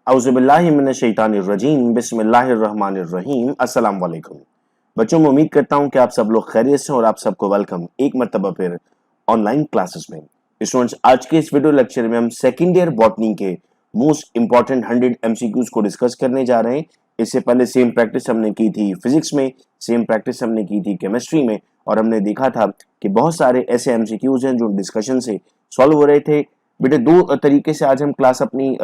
औज़ुबिल्लाहिमिनश्शैतानिर्रजीम बिस्मिल्लाहिर्रहमानिर्रहीम अस्सलाम वालेकुम। बच्चों, मैं उम्मीद करता हूं कि आप सब लोग खैरियत से और आप सबको वेलकम एक मर्तबा फिर ऑनलाइन क्लासेस में। स्टूडेंट्स, आज के इस वीडियो लेक्चर में हम सेकेंड ईयर बॉटनी के मोस्ट इंपॉर्टेंट 100 एमसीक्यूज को डिस्कस करने जा रहे हैं। इससे पहले सेम प्रैक्टिस हमने की थी फिजिक्स में, सेम प्रैक्टिस हमने की थी केमिस्ट्री में, और हमने देखा था कि बहुत सारे ऐसे एमसीक्यूज हैं जो डिस्कशन से सॉल्व हो रहे थे। बेटे, दो तरीके से आज हम क्लास अपनी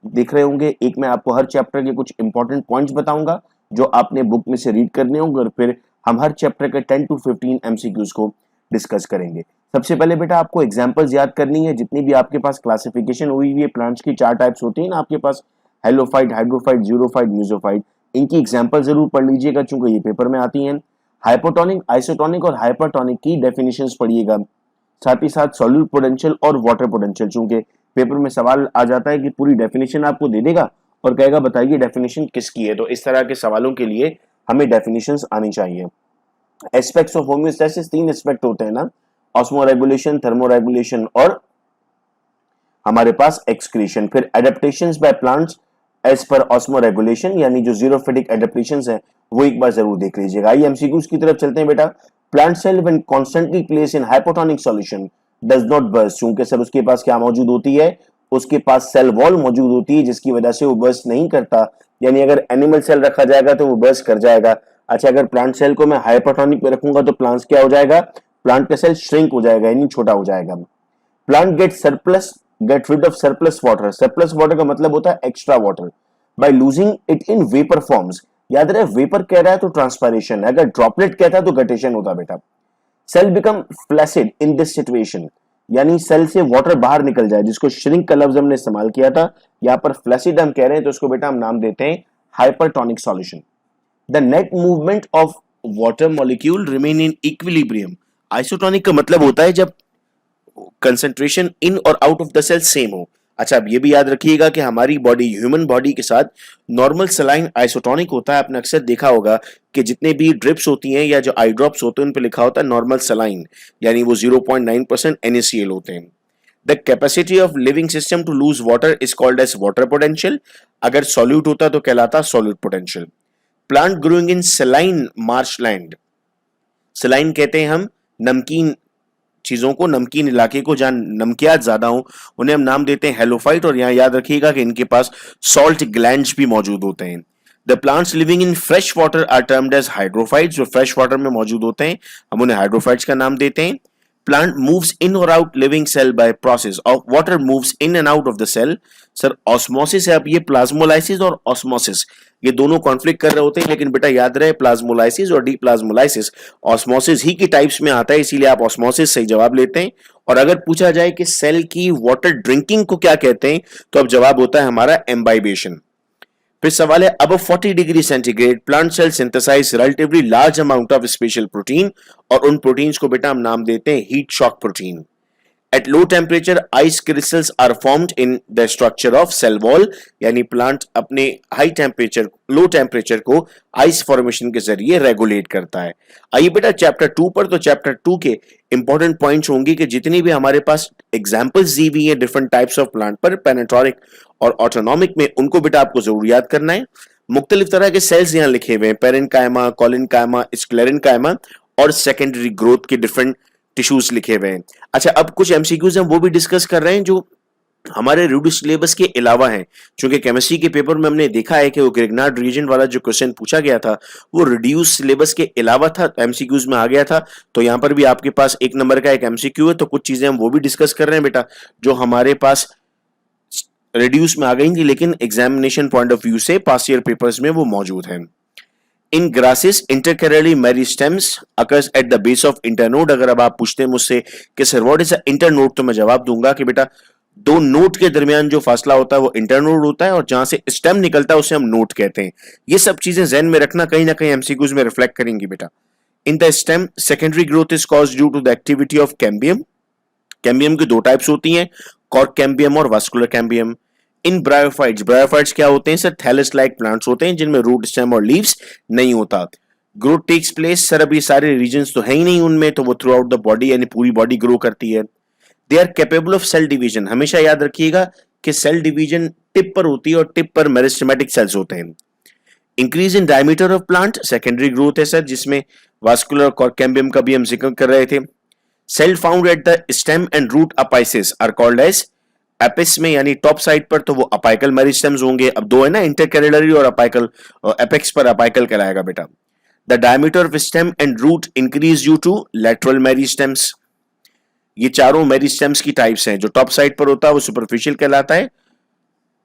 देख रहे होंगे। एक, मैं आपको हर चैप्टर के कुछ इंपॉर्टेंट पॉइंट्स बताऊंगा जो आपने बुक में से रीड करने होंगे, और फिर हम हर चैप्टर के 10 to 15 एमसीक्यूज को डिस्कस करेंगे। सबसे पहले बेटा आपको एग्जांपल्स याद करनी है। जितनी भी आपके पास क्लासिफिकेशन हुई हुई है प्लांट्स की, 4 टाइप्स होती है ना आपके पास, हेलोफाइट, हाइड्रोफाइट, जीरोफाइट, म्यूजोफाइट। इनकी एग्जांपल जरूर पढ़ लीजिएगा चूंकि ये पेपर में आती हैं। हाइपोटोनिक, आइसोटोनिक और हाइपरटोनिक की डेफिनेशंस पढ़िएगा, साथ ही साथ सॉल्यूट पोटेंशियल और वाटर पोटेंशियल। चूंकि पेपर में सवाल आ जाता है कि पूरी डेफिनेशन आपको दे देगा और कहेगा बताइए डेफिनेशन किसकी है, तो इस तरह के सवालों के लिए हमें डेफिनेशंस आनी चाहिए। एस्पेक्ट्स ऑफ होम्योस्टैसिस, 3 एस्पेक्ट होते हैं ना, ऑस्मोरेगुलेशन, थर्मोरेगुलेशन और हमारे पास एक्सक्रीशन। फिर एडेप्टेशंस बाय प्लांट्स एज पर ऑस्मोरेगुलेशन, यानी जो जीरोफिटिक एडेप्टेशंस हैं वो एक बार जरूर देख लीजिएगा। आइए एमसीक्यूज की तरफ चलते हैं बेटा। Plant cell when constantly place in hypotonic solution does not burst. चूंकि सर उसके पास क्या मौजूद होती है, उसके पास सेल वॉल मौजूद होती है जिसकी वजह से वो बर्स्ट नहीं करता। यानी अगर एनिमल सेल रखा जाएगा तो वो बर्स्ट कर जाएगा। अच्छा, अगर प्लांट सेल को मैं हाइपोटोनिक में रखूंगा तो प्लांट क्या हो जाएगा, प्लांट का सेल श्रिंक हो जाएगा, यानी छोटा हो जाएगा। Plant get rid of surplus water। Surplus water का मतलब होता है extra water, by losing it in vapour forms. याद रहे, वेपर कह रहा है तो ट्रांसपायरेशन है, अगर ड्रॉपलेट कहता है तो गटेशन होता बेटा। Cell become flaccid in this situation, यानी सेल से वाटर बाहर निकल जाए, जिसको श्रिंक का लफ्ज हमने इस्तेमाल किया था। यहां पर फ्लैसिड हम कह रहे हैं तो उसको बेटा हम नाम देते हैं hypertonic solution. The net movement of water molecule remain in equilibrium. Isotonic का मतलब होता है जब कंसंट्रेशन इन और out of the cell same हो। अच्छा, अब ये भी याद रखिएगा कि हमारी बॉडी, ह्यूमन बॉडी के साथ नॉर्मल सलाइन आइसोटोनिक होता है। आपने अक्सर देखा होगा कि जितने भी ड्रिप्स होती हैं या जो आई ड्रॉप्स होते हैं उन पे लिखा होता है नॉर्मल सलाइन, यानी वो 0.9% NaCl होते हैं। The capacity of living system to lose water is called as water potential. अगर सॉल्यूट होता तो कहलाता solute potential. Plant growing in saline marshland, saline कहते हैं हम नमकीन चीजों को, नमकीन इलाके को जहां नमकियात ज्यादा हो उन्हें हम नाम देते हैं हेलोफाइट। और यहां याद रखिएगा कि इनके पास सॉल्ट ग्लैंड्स भी मौजूद होते हैं। The plants living in fresh water are termed as hydrophytes. जो फ्रेश वाटर में मौजूद होते हैं हम उन्हें हाइड्रोफाइट्स का नाम देते हैं। प्लांट मूव्स इन और out living cell by process of water moves in and out of the cell. Sir osmosis है, अब ये प्लाज्मोलाइसिस और ऑस्मोसिस ये दोनों कॉन्फ्लिक्ट कर रहे होते हैं, लेकिन बेटा याद रहे प्लाज्मोलाइसिस और डीप्लाज्मोलाइसिस ऑस्मोसिस ही की टाइप्स में आता है, इसीलिए आप ऑस्मोसिस सही जवाब लेते हैं। और अगर पूछा जाए कि सेल की वाटर ड्रिंकिंग को क्या कहते हैं तो अब जवाब होता है हमारा एम्बाइबेशन। फिर सवाल है, अब 40 degree centigrade plant cell synthesize relatively large amount of special protein, और उन प्रोटीन्स को बेटा हम नाम देते हैं heat shock protein. At low temperature, ice crystals are formed in the structure of cell wall, यानी प्लांट अपने हाई टेम्परेचर, लो टेम्परेचर को आइस फॉर्मेशन के जरिए रेगुलेट करता है। आइए बेटा चैप्टर 2 पर, तो चैप्टर 2 के इंपॉर्टेंट पॉइंट्स होंगे कि जितनी भी हमारे पास एग्जांपल्स दी हुई है डिफरेंट टाइप्स ऑफ प्लांट पर, पेनेटोरिक और ऑटोनॉमिक में, उनको बेटा आपको जरूर याद करना है। मुख्तलिफ तरह के सेल्स यहाँ लिखे हुए हैं, पेरेन्काइमा, कोलिनकाइमा, स्क्लेरेन्काइमा और सेकेंडरी ग्रोथ के डिफरेंट टिश्यूज लिखे हुए हैं। अच्छा, अब कुछ एमसीक्यूज हम वो भी डिस्कस कर रहे हैं जो हमारे रिड्यूस सिलेबस के अलावा हैं। क्योंकि केमिस्ट्री के पेपर में हमने देखा है कि वो ग्रिग्नार्ड रीजन वाला जो क्वेश्चन पूछा गया था वो रिड्यूस सिलेबस के अलावा था, एमसीक्यूज में आ गया था। तो यहाँ पर भी आपके पास 1 नंबर का एक एमसीक्यू है, तो कुछ चीजें हम वो भी डिस्कस कर रहे हैं बेटा जो हमारे पास रिड्यूस में आ गई थी, लेकिन एग्जामिनेशन पॉइंट ऑफ व्यू से पास्ट ईयर पेपर्स में वो मौजूद है। In grasses intercalary meristems occurs at the base of internode. अगर अब आप पूछते हैं मुझसे कि sir what is a internode, तो मैं जवाब दूंगा कि बेटा दो नोड के दरमियान जो फासला होता है वो इंटरनोड होता है, और जहां से स्टेम निकलता है उसे हम नोड कहते हैं। ये सब चीजें ज़हन में रखना, कहीं ना कहीं एमसीक्यूज में रिफ्लेक्ट करेंगी बेटा। In the stem secondary growth is caused due to the activity of cambium. Cambium की 2 टाइप्स होती हैं, कॉर्क कैम्बियम और vascular cambium. In bryophytes, bryophytes क्या होते हैं सर, थैलस लाइक प्लांट्स होते हैं जिनमें रूट, स्टेम और लीव्स नहीं होता। ग्रोथ टेक्स प्लेस, सर अब ये सारे रीजन्स तो है ही नहीं उनमें, तो वो थ्रू आउट द बॉडी यानी पूरी बॉडी ग्रो करती है। They are capable of cell division. हमेशा याद रखिएगा कि सेल डिवीजन टिप पर होती है और टिप पर मेरिस्टेमेटिक सेल्स होते हैं। Increase in diameter of plant secondary growth है सर, जिसमें वास्कुलर और कैम्बियम का भी हम जिक्र कर रहे थे। Cell found at the stem and root apices are called as, apex में यानी टॉप साइड पर तो वो अपाइकल मेरिस्टेम्स होंगे। अब दो है ना, इंटरकैरिलरी और अपाइकल, एपेक्स पर अपाइकल कहलाएगा बेटा। The diameter of stem and root increase due to lateral meristems. ये चारों मेरिस्टेम्स की टाइप्स हैं। जो टॉप साइड पर होता है वो सुपरफिशियल कहलाता है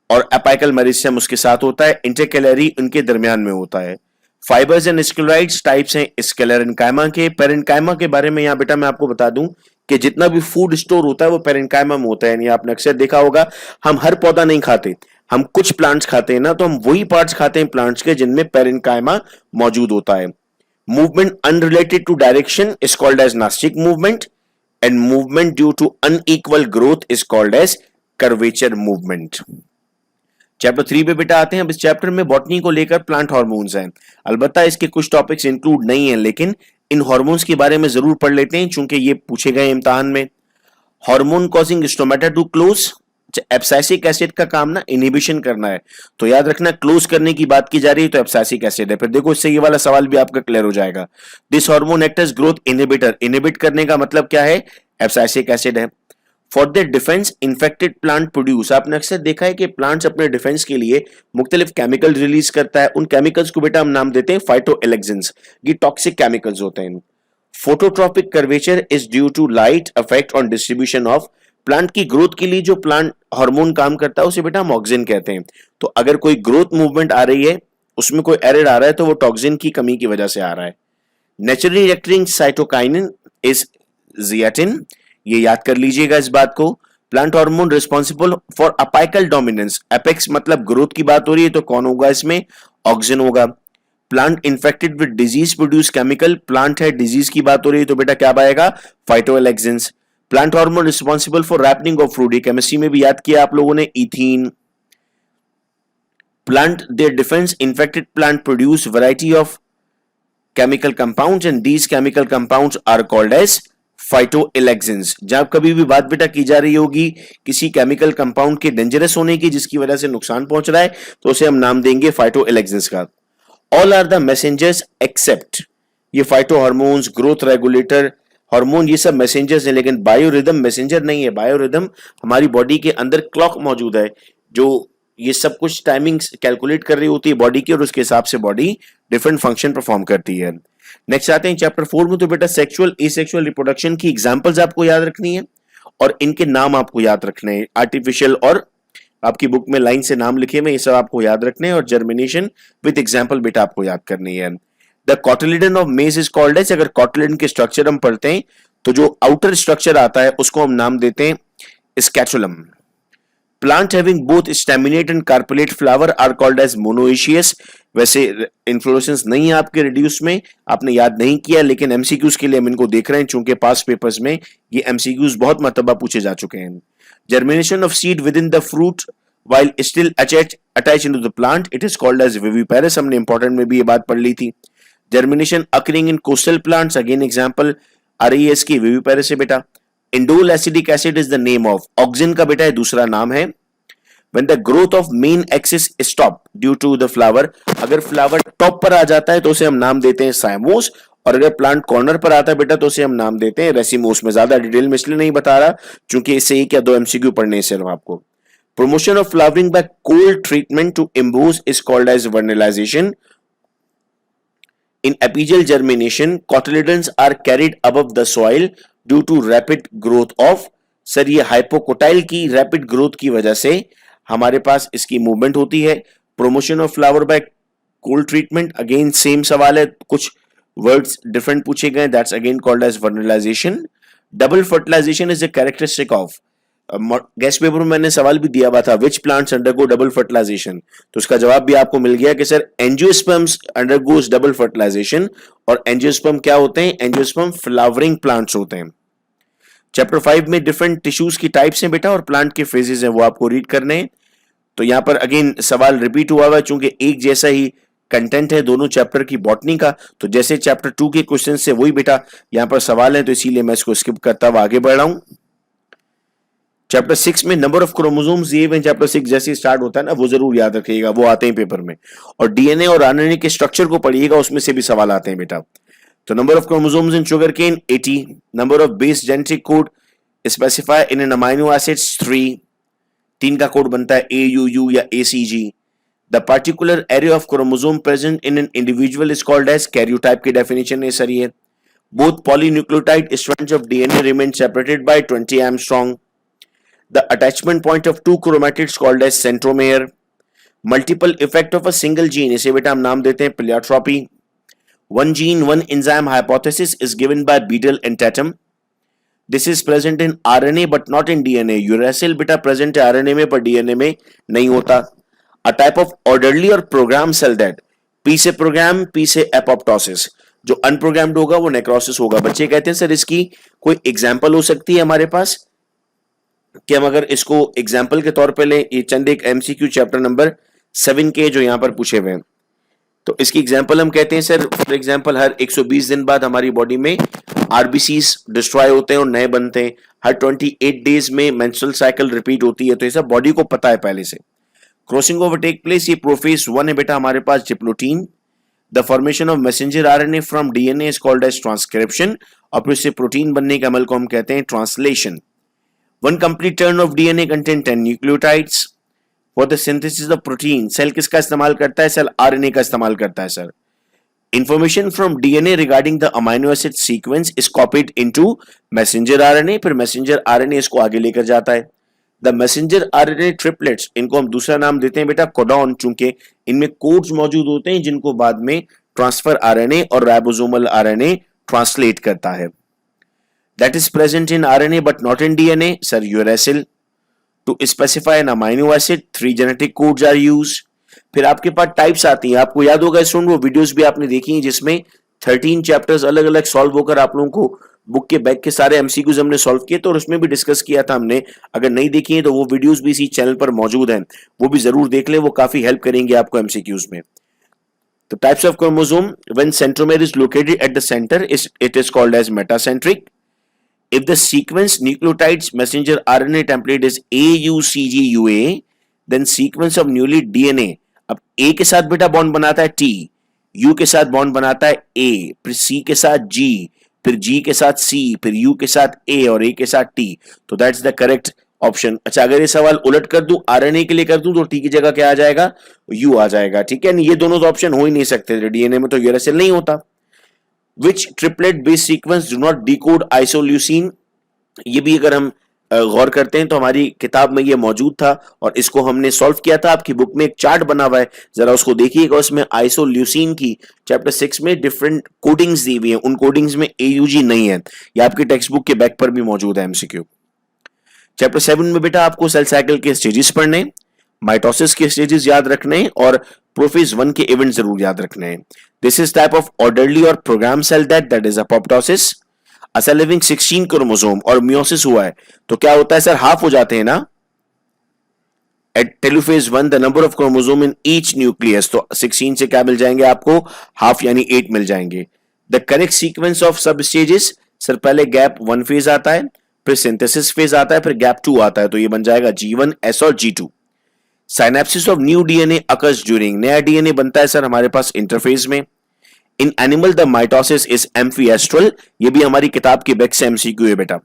और अपाइकल मेरिस्टेम उसके साथ होता है, इंटरकैलरी उनके दरमियान में होता है। फाइबर्स एंड स्क्लेराइड्स टाइप्स हैं स्क्लेरेन्काइमा के। पेरेन्काइमा के बारे में यहाँ बेटा मैं आपको बता दूं कि जितना भी फूड स्टोर होता है वो पेरेन्काइमा में होता है। यानी आपने अक्सर देखा होगा, हम हर पौधा नहीं खाते, हम कुछ प्लांट्स खाते हैं ना, तो हम वही पार्ट्स खाते हैं प्लांट्स के जिनमें पेरेन्काइमा मौजूद होता है। Movement unrelated to direction is called as nastic movement and movement due to unequal growth is called as curvature movement. Chapter 3 पे बेटा आते हैं। अब इस चैप्टर में बॉटनी को लेकर प्लांट हार्मोन्स हैं। अलबत्ता इसके कुछ टॉपिक्स इंक्लूड नहीं हैं, लेकिन इन हार्मोन्स के बारे में जरूर पढ़ लेते हैं चूंकि ये पूछे गए इम्तिहान में। Hormone causing stomata to close, abscisic acid का काम ना इनहिबिशन करना है, तो याद रखना क्लोज करने की बात की जा रही है तो एब्सिसिक एसिड है। फिर देखो इससे ये वाला सवाल भी आपका क्लियर हो जाएगा। This hormone act as growth inhibitor, इनहिबिट करने का मतलब क्या है, एब्सिसिक एसिड है। For the defence infected plant produce, आपने अक्सर देखा है कि प्लांट्स अपने डिफेंस के लिए मुख्तलिफ केमिकल रिलीज करता है। उन केमिकल्स को बेटा हम नाम देते हैं फाइटोएलेक्सिन्स। ये टॉक्सिक केमिकल्स होते हैं। Phototropic curvature is due to light effect on distribution of, plant की ग्रोथ के लिए जो प्लांट हार्मोन काम करता है उसे बेटा हम ऑक्सिन कहते हैं। तो अगर कोई ग्रोथ मूवमेंट आ रही है, उसमें कोई एरर आ रहा है, तो वो टॉक्सिन की कमी की वजह से आ रहा है। Naturally acting cytokinin is zeatin, ये याद कर लीजिएगा इस बात को। Plant hormone responsible for apical dominance, apex मतलब ग्रोथ की बात हो रही है तो कौन होगा इसमें, ऑक्सिन होगा। Plant infected with disease produce chemical, plant है डिजीज की बात हो रही है तो बेटा क्या आएगा, phytoalexins. Plant hormone responsible for ripening of fruit, chemistry में भी याद किया आप लोगों ने, ethene. Plant their defence infected plant produce variety of chemical compounds and these chemical compounds are called as phytoalexins। जब कभी भी बात बेटा की जा रही होगी किसी केमिकल कंपाउंड के डेंजरस होने की जिसकी वजह से नुकसान पहुंच रहा है तो उसे हम नाम देंगे फाइटोएलेक्सिन्स का। All are the messengers except, ये phyto hormones, growth regulator hormone, ये सब मैसेंजर्स हैं, लेकिन बायोरिदम मैसेंजर नहीं है। बायोरिदम हमारी बॉडी के अंदर क्लॉक मौजूद है जो ये सब कुछ टाइमिंग कैलकुलेट कर रही होती है बॉडी की और उसके हिसाब से बॉडी डिफरेंट फंक्शन परफॉर्म करती है। नेक्स्ट आते हैं चैप्टर 4 में। तो बेटा सेक्सुअल एसेक्सुअल रिप्रोडक्शन की एग्जांपल्स आपको याद रखनी है और इनके नाम आपको याद रखने हैं। आर्टिफिशियल और आपकी बुक में लाइन से नाम लिखे हुए ये सब आपको याद रखने हैं और जर्मिनेशन विद एग्जांपल बेटा आपको याद करनी है। The cotyledon of maize is called as, अगर कॉटिलिडन के स्ट्रक्चर हम पढ़ते हैं तो जो आउटर स्ट्रक्चर आता है उसको हम नाम देते हैं scutellum. Plant having both staminate and carpellate flower are called as monoecious. वैसे इन्फ्लोरेसेंस नहीं है आपके रिड्यूस में, आपने याद नहीं किया, लेकिन एमसीक्यूज के लिए हम इनको देख रहे हैं चूंकि पास पेपर्स में ये एमसीक्यूज बहुत मरतबा पूछे जा चुके हैं। Germination of seed with in the fruit while still attached into the plant it is called as viviparous, हमने इंपॉर्टेंट में भी ये बात पढ़ ली थी। Germination occurring in coastal plants, again example आ रही है इसकी विविपेरस से बेटा। Indole acidic acid is the name of, auxin का बेटा दूसरा नाम है। When the growth of main axis stop due to the flower, अगर फ्लावर टॉप पर आ जाता है तो उसे हम नाम देते हैं साइमोस, और अगर प्लांट कॉर्नर पर आता है बेटा तो उसे हम नाम देते हैं रेसिमोस। में ज्यादा डिटेल में इसलिए नहीं बता रहा क्योंकि इससे एक या दो एमसीक्यू पढ़ने सिर्फ आपको। Promotion of flowering by cold treatment to emboss is called as vernalization. In apical germination, cotyledons are carried above the soil due to rapid growth of, sir ये हाइपोकोटाइल की रैपिड ग्रोथ की वजह से हमारे पास इसकी मूवमेंट होती है। Promotion of flower by cold treatment, again same सवाल है, कुछ वर्ड्स डिफरेंट पूछे गए, that's again called as vernalization. Double fertilization is the characteristic of, guess paper में मैंने सवाल भी दिया हुआ था which plants undergo double fertilization, तो उसका जवाब भी आपको मिल गया कि sir angiosperms undergoes double fertilization. और एंजियोस्पर्म क्या होते हैं, एंजियोस्पर्म फ्लावरिंग प्लांट्स होते हैं। चैप्टर 5 में डिफरेंट टिश्यूज की टाइप्स हैं बेटा और प्लांट के फेजेस हैं वो आपको रीड करने हैं। तो यहां पर अगेन सवाल रिपीट हुआ है चूंकि एक जैसा ही कंटेंट है दोनों चैप्टर की बॉटनी का, तो जैसे चैप्टर 2 के क्वेश्चन से वही बेटा यहां पर सवाल है, तो इसीलिए मैं इसको स्किप करता हुआ आगे बढ़ रहा हूं। चैप्टर 6 में नंबर ऑफ क्रोमोसोम्स दिए हुए, चैप्टर 6 जैसे स्टार्ट होता है ना, वो जरूर याद रखिएगा, वो आते हैं पेपर में। और डीएनए और आरएनए के स्ट्रक्चर को पढ़िएगा, उसमें से भी सवाल आते हैं बेटा। तो number of chromosomes in sugarcane 80, number of base genetic code specify in an amino acids 3, 3 का कोड बनता है AUU या ACG। The particular area of chromosome present in an individual is called as karyotype की definition है sir ये। Both polynucleotide strands of DNA remain separated by 20 angstrom. The attachment point of two chromatids called as centromere. Multiple effect of a single gene, इसे बेटा हम नाम देते हैं pleiotropy. One gene, one enzyme hypothesis is given by Beadle and Tatum. This is present in RNA but not in DNA. Uracil बेटा present है RNA में पर DNA में नहीं होता. A type of orderly or programmed cell that P से program, P से apoptosis. जो unprogrammed होगा वो necrosis होगा। बच्चे कहते हैं सर इसकी कोई एग्जाम्पल हो सकती है हमारे पास कि हम अगर इसको एग्जाम्पल के तौर पे लें, ये चंद एक एमसीक्यू चैप्टर नंबर 7 के जो यहाँ पर पूछे हुए हैं, तो इसकी एग्जाम्पल हम कहते हैं सर, फॉर एग्जाम्पल हर 120 दिन बाद हमारी बॉडी में आरबीसीज डिस्ट्रॉय होते हैं और नए बनते हैं। हर 28 डेज में मेंस्ट्रुअल साइकिल रिपीट होती है। तो ये सब बॉडी को पता है पहले से। क्रॉसिंग ओवर टेक प्लेस, ये प्रोफेज 1 है बेटा हमारे पास, diplotene. The formation of messenger RNA from DNA is called as transcription, और फिर से प्रोटीन बनने के अमल को हम कहते हैं translation. One complete turn of DNA contain 10 nucleotides. For the synthesis of protein, cell किसका इस्तेमाल करता है? सेल आरएनए का इस्तेमाल करता है sir. Information from DNA regarding the amino acid sequence is copied into messenger RNA, फिर messenger RNA इसको आगे लेकर जाता है। The messenger RNA triplets, इनको हम दूसरा नाम देते हैं बेटा कोडॉन, चूंकि इनमें कोड्स मौजूद होते हैं जिनको बाद में ट्रांसफर RNA और राइबोसोमल RNA ट्रांसलेट करता है। That is present in RNA but not in DNA, sir, uracil. To specify an amino acid, 3 genetic codes are used. फिर आपके पास टाइप्स आती हैं, आपको याद होगा स्टूडेंट, वो वीडियोस भी आपने देखी हैं जिसमें 13 चैप्टर्स अलग अलग सॉल्व होकर आप लोगों को बुक के बैक के सारे एमसीक्यूज हमने सॉल्व किए, तो उसमें भी डिस्कस किया था हमने। अगर नहीं देखी है तो वो वीडियोस भी इसी चैनल पर मौजूद हैं, वो भी जरूर देख ले, वो काफी हेल्प करेंगे आपको एमसीक्यूज में। तो types of chromosome, when centromere is located at the centre it is called as metacentric. If the sequence nucleotides messenger RNA template is AUCGUA, then sequence of newly DNA, अब A के साथ बेटा bond बनाता है T, U के साथ bond बनाता है A, फिर C के साथ G, फिर G के साथ C, फिर U के साथ A और A के साथ T। तो दैट्स द करेक्ट ऑप्शन। अच्छा, अगर ये सवाल उलट कर दूं, RNA के लिए कर दूं, तो T की जगह क्या आ जाएगा? U आ जाएगा। ठीक है, ये दोनों तो ऑप्शन हो ही नहीं सकते, डीएनए में तो यूरेसिल नहीं होता। Which triplet base sequence do not decode isoleucine? ये भी अगर हम गौर करते हैं तो हमारी किताब में ये मौजूद था और इसको हमने सॉल्व किया था। आपकी बुक में एक चार्ट बना हुआ है, जरा उसको देखिएगा। उसमें आइसोल्यूसिन की चैप्टर 6 में डिफरेंट कोडिंग्स दी हुई हैं, उन कोडिंग्स में AUG नहीं है। ये आपकी टेक्स्ट बुक के बैक पर भी मौजूद है एमसीक्यू। चैप्टर 7 में बेटा आपको सेल साइकिल के स्टेजेस पढ़ने, माइटोसिस के स्टेजेस याद रखने और प्रोफेज 1 के इवेंट जरूर याद रखने हैं। This is type of orderly और program cell that is apoptosis. A cell having 16 chromosome और मियोसिस हुआ है तो क्या होता है सर? हाफ हो जाते हैं ना। At telophase 1 the number of chromosome in each nucleus, तो 16 से क्या मिल जाएंगे आपको? हाफ यानी 8 मिल जाएंगे। द करेक्ट सीक्वेंस ऑफ सब स्टेजेस, सर पहले गैप 1 फेज आता है, फिर सिंथेसिस फेज आता है, फिर गैप 2 आता है, तो ये बन जाएगा G1, S और G2। Synapsis of new DNA occurs during, नया डीएनए बनता है सर हमारे पास इंटरफेज में। In animal the mitosis is amphiastral, ये भी हमारी किताब के बैक से एमसीक्यू है बेटा।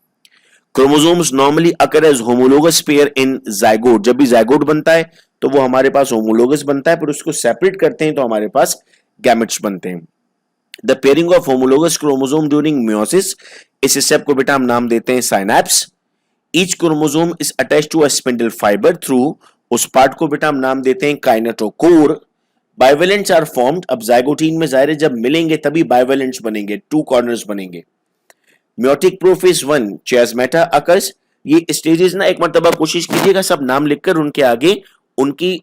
Chromosomes normally occur as homologous pair in zygote, जब भी जाइगोट बनता है तो वो हमारे पास होमोलोगस बनता है, फिर उसको सेपरेट करते हैं तो हमारे पास गैमेट्स बनते हैं। The pairing of homologous chromosome during meiosis, इस स्टेप को बेटा हम नाम देते हैं synapse. Each chromosome is attached to a spindle fibre through, उस पार्ट को बेटा हम नाम देते हैं काइनेटोकोर। बाइवेलेंट्स आर फॉर्म्ड, अब जाइगोटीन में जाहिर है जब मिलेंगे तभी बाइवेलेंट्स बनेंगे, 2 कॉर्नर्स बनेंगे। म्योटिक प्रोफेज 1 चियास्मेटा अकर्स, ये स्टेजेस ना एक मर्तबा कोशिश कीजिएगा सब नाम लिखकर उनके आगे उनकी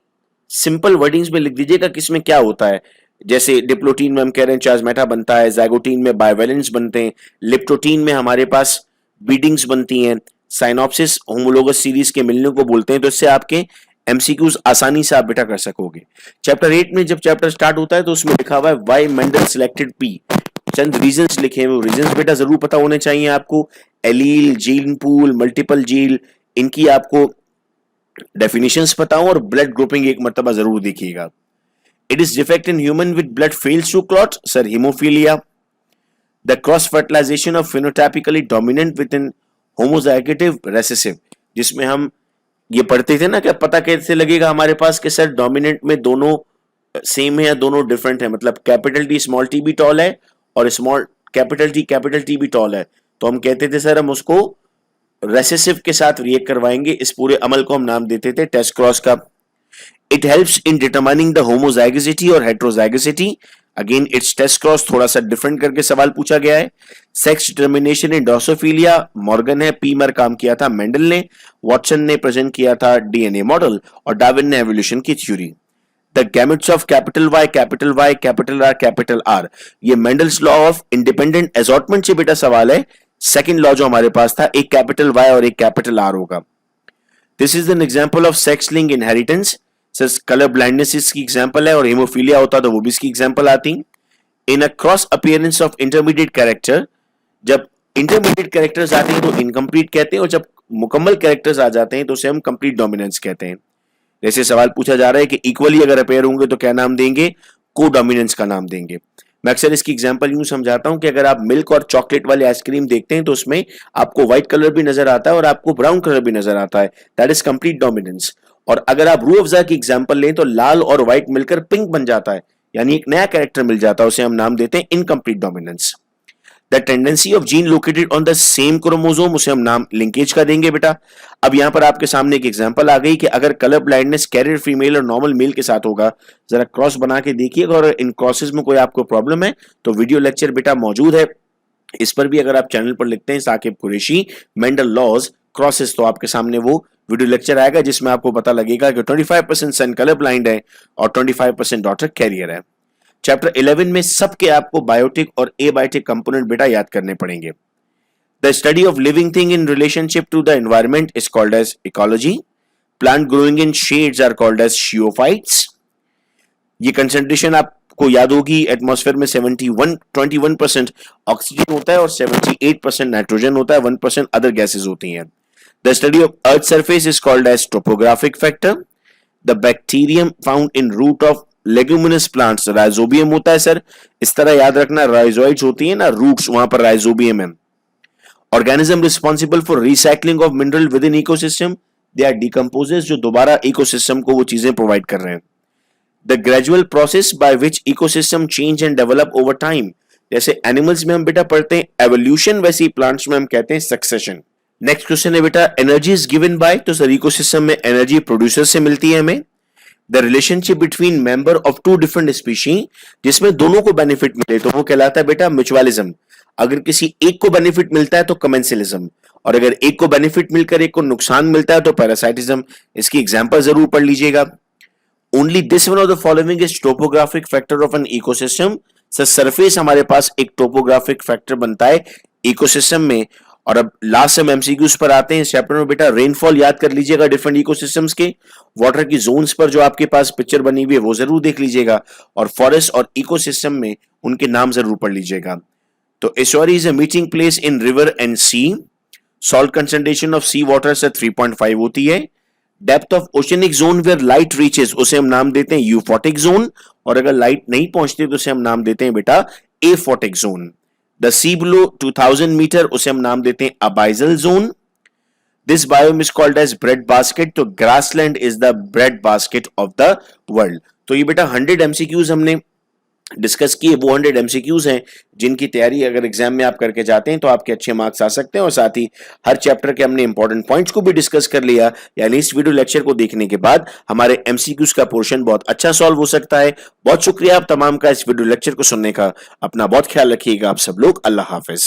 सिंपल वर्डिंग्स में लिख दीजिएगा किसमें क्या होता है। जैसे डिप्लोटीन में हम कह रहे हैं चियास्मेटा बनता है, जाइगोटीन में बाइवेलेंट्स बनते हैं, लिप्टोटीन में हमारे पास बीडिंग्स बनती हैं, साइनोप्सिस होमोलोगस सीरीज के मिलने को बोलते हैं। तो इससे आपके एमसीक्यूज आसानी से आप बेटा कर सकोगे। चैप्टर 8 में जब चैप्टर स्टार्ट होता है तो उसमें लिखा हुआ है why Mendel selected P, Chand reasons लिखे हैं, वो रीजंस बेटा जरूर पता होने चाहिए आपको। Allele, gene pool, multiple gene, इनकी आपको डेफिनेशंस बताऊं और ब्लड ग्रुपिंग एक मर्तबा जरूर देखिएगा। It is defect in human with blood fails to clot, sir haemophilia. The cross fertilization of phenotypically dominant with in homozygotive recessive, जिसमें हम ये पढ़ते थे ना कि पता कैसे लगेगा हमारे पास कि सर डोमिनेंट में दोनों सेम है या दोनों डिफरेंट है, मतलब कैपिटल टी स्मॉल टी भी टॉल है और स्मॉल कैपिटल टी भी टॉल है, तो हम कहते थे सर हम उसको रेसेसिव के साथ रिएक्ट करवाएंगे। इस पूरे अमल को हम नाम देते थे टेस्ट क्रॉस का। It helps in determining the homozygosity और heterozygosity, again it's test cross थोड़ा सा डिफरेंट करके सवाल पूछा गया है। Sex determination in drosophila, Morgan है, पीमर काम किया था मेंडल ने, वॉटसन ने प्रेजेंट किया था डीएनए मॉडल और डार्विन ने एवोल्यूशन की theory. The gametes of capital Y, capital R, ये Mendel's law of independent assortment से बेटा सवाल है। सेकंड लॉ जो हमारे पास था, एक कैपिटल वाई और एक कैपिटल आर होगा। This is an example of sex link inheritance, sir colour blindness इसकी एग्जांपल है और हेमोफीलिया होता तो वो भी इसकी एग्जांपल आती। In a cross appearance of intermediate character, जब इंटरमीडिएट कैरेक्टर्स आते हैं तो इनकम्प्लीट कहते हैं और जब मुकम्मल कैरेक्टर्स आ जाते हैं तो उसे हम कंप्लीट डोमिनेंस कहते हैं। जैसे सवाल पूछा जा रहा है कि इक्वली अगर अपेयर होंगे तो क्या नाम देंगे, को डोमिनेंस का नाम देंगे। मैं अक्सर इसकी एग्जांपल यूं समझाता हूं कि अगर आप मिल्क और चॉकलेट वाली आइसक्रीम देखते हैं तो उसमें आपको व्हाइट कलर भी नजर आता है और आपको ब्राउन कलर भी नजर आता है, दैट इज कंप्लीट डोमिनेंस। और अगर आप रूह अफ़ज़ा की एग्जांपल लें तो लाल और व्हाइट मिलकर पिंक बन जाता है, यानी एक नया कैरेक्टर मिल जाता है, उसे हम नाम देते हैं incomplete dominance. The tendency of gene located on the same chromosome, उसे हम नाम लिंकेज का देंगे बेटा। अब यहां पर आपके सामने एक एग्जांपल आ गई कि अगर कलर ब्लाइंडनेस कैरियर फीमेल और नॉर्मल मेल के साथ होगा, जरा क्रॉस बना के देखिएगा और इन क्रॉसेस में कोई आपको प्रॉब्लम है तो वीडियो लेक्चर बेटा मौजूद है, इस पर भी अगर आप चैनल पर लिखते हैं Saqib Qureshi Mendel laws crosses, तो आपके सामने वो वीडियो लेक्चर आएगा जिसमें आपको पता लगेगा कि 25% सन कलर ब्लाइंड है और 25% डॉटर कैरियर है। चैप्टर 11 में सबके आपको बायोटिक और एबायोटिक कंपोनेंट बेटा याद करने पड़ेंगे। The study of living thing in relationship to the environment is called as ecology. Plant growing in shades are called as sciophytes. ये कंसेंट्रेशन आपको याद होगी, एटमॉस्फेयर में 21% ऑक्सीजन होता है और 78% नाइट्रोजन होता है, 1% अदर गैसेज होती हैं। The study of earth surface is called as topographic factor. The bacterium found in root of leguminous plants rhizobium होता है सर, इस तरह याद रखना, राइजोइड्स होती है ना रूट्स, वहां पर राइजोबियम है। Organism responsible for recycling of mineral within ecosystem, they are decomposers जो दोबारा इकोसिस्टम को वो चीजें प्रोवाइड कर रहे हैं। The gradual process by which ecosystem change and develop over time, जैसे एनिमल्स में हम बेटा पढ़ते हैं एवोल्यूशन, वैसे ही प्लांट्स में हम कहते हैं सक्सेशन। नेक्स्ट क्वेश्चन है बेटा एनर्जी इज गिवन बाय, तो सर इकोसिस्टम में एनर्जी प्रोड्यूसर से मिलती है हमें। The relationship between member of two different species, जिसमें दोनों को बेनिफिट मिले तो वो कहलाता है बेटा म्यूचुअलिज्म। अगर किसी एक को बेनिफिट मिलता है तो कमेंसलिज्म, और अगर एक को बेनिफिट मिलकर एक को नुकसान मिलता है तो पैरासाइटिज्म। इसकी एग्जांपल जरूर पढ़ लीजिएगा। Only this one of the following is topographic factor of an ecosystem, sir surface हमारे पास एक टोपोग्राफिक फैक्टर बनता है इकोसिस्टम में। और अब लास्ट हम एमसीक्यूज पर आते हैं इस चैप्टर में बेटा। रेनफॉल याद कर लीजिएगा डिफरेंट इकोसिस्टम्स के, वाटर की जोन्स पर जो आपके पास पिक्चर बनी हुई है वो जरूर देख लीजिएगा, और फॉरेस्ट और इकोसिस्टम में उनके नाम जरूर पढ़ लीजिएगा। तो estuary is a meeting place in river and sea. Salt concentration of sea water से 3.5 होती है। Depth of oceanic zone where light reaches, उसे हम नाम देते हैं यूफोटिक जोन, और अगर लाइट नहीं पहुंचती तो उसे हम नाम देते हैं बेटा aphotic zone. The sea below 2000 metre, उसे हम नाम देते हैं abyssal zone. This biome is called as bread basket, तो grassland is the bread basket of the world. तो ये बेटा 100 एमसीक्यूज हमने डिस्कस किए, वो 100 एमसीक्यूज हैं जिनकी तैयारी अगर एग्जाम में आप करके जाते हैं तो आपके अच्छे मार्क्स आ सकते हैं। और साथ ही हर चैप्टर के हमने इंपॉर्टेंट पॉइंट्स को भी डिस्कस कर लिया, यानी इस वीडियो लेक्चर को देखने के बाद हमारे एमसीक्यूज का पोर्शन बहुत अच्छा सॉल्व हो सकता है। बहुत शुक्रिया आप तमाम का इस वीडियो लेक्चर को सुनने का। अपना बहुत ख्याल रखिएगा आप सब लोग। अल्लाह हाफिज।